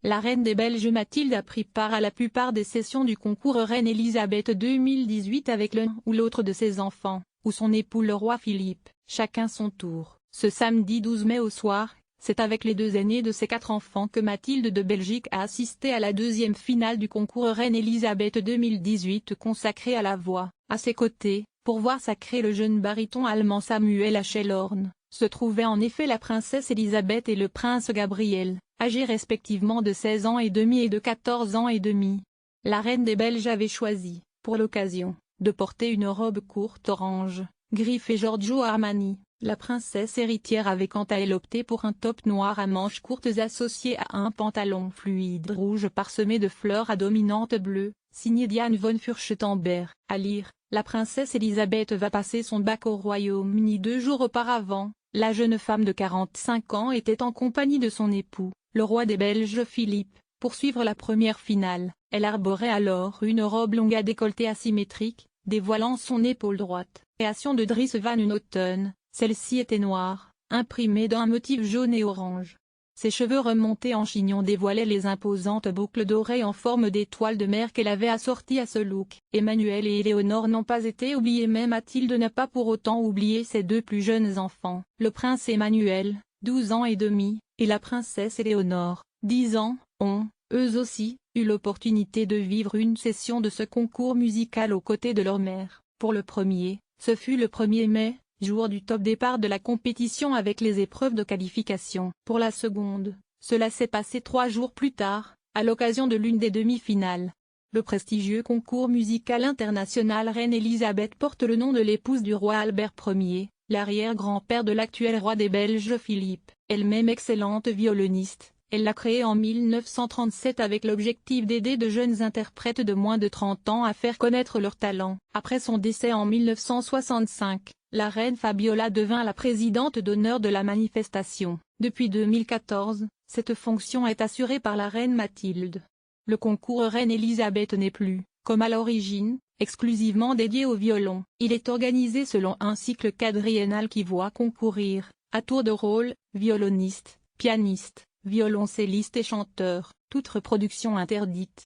La reine des Belges Mathilde a pris part à la plupart des sessions du concours Reine Elisabeth 2018 avec l'un ou l'autre de ses enfants, ou son époux le roi Philippe, chacun son tour. Ce samedi 12 mai au soir, c'est avec les deux aînés de ses 4 enfants que Mathilde de Belgique a assisté à la deuxième finale du concours Reine Elisabeth 2018 consacré à la voix. À ses côtés, pour voir sacrer le jeune baryton allemand Samuel Hachelhorn, se trouvaient en effet la princesse Elisabeth et le prince Gabriel, âgés respectivement de 16 ans et demi et de 14 ans et demi. La reine des Belges avait choisi, pour l'occasion, de porter une robe courte orange, gris et Giorgio Armani. La princesse héritière avait quant à elle opté pour un top noir à manches courtes associé à un pantalon fluide rouge parsemé de fleurs à dominante bleue, signé Diane von Furstenberg. À lire, la princesse Elisabeth va passer son bac au Royaume-Uni 2 jours auparavant. La jeune femme de 45 ans était en compagnie de son époux, le roi des Belges Philippe, pour suivre la première finale. Elle arborait alors une robe longue à décolleté asymétrique, dévoilant son épaule droite. Création de Dries Van Noten, celle-ci était noire, imprimée d'un motif jaune et orange. Ses cheveux remontés en chignon dévoilaient les imposantes boucles d'oreilles en forme d'étoiles de mer qu'elle avait assorties à ce look. Emmanuel et Éléonore n'ont pas été oubliés, mais Mathilde n'a pas pour autant oublié ses 2 plus jeunes enfants, le prince Emmanuel, 12 ans et demi, et la princesse Éléonore, 10 ans, ont, eux aussi, eu l'opportunité de vivre une session de ce concours musical aux côtés de leur mère. Pour le premier, ce fut le 1er mai, jour du top départ de la compétition avec les épreuves de qualification. Pour la seconde, cela s'est passé 3 jours plus tard, à l'occasion de l'une des demi-finales. Le prestigieux concours musical international Reine Elisabeth porte le nom de l'épouse du roi Albert Ier, l'arrière-grand-père de l'actuel roi des Belges Philippe. Elle-même excellente violoniste, elle l'a créée en 1937 avec l'objectif d'aider de jeunes interprètes de moins de 30 ans à faire connaître leur talent. Après son décès en 1965, la reine Fabiola devint la présidente d'honneur de la manifestation. Depuis 2014, cette fonction est assurée par la reine Mathilde. Le concours Reine Elisabeth n'est plus, comme à l'origine, exclusivement dédié au violon. Il est organisé selon un cycle quadriennal qui voit concourir, à tour de rôle, violonistes, pianistes, violoncellistes et chanteurs, toute reproduction interdite.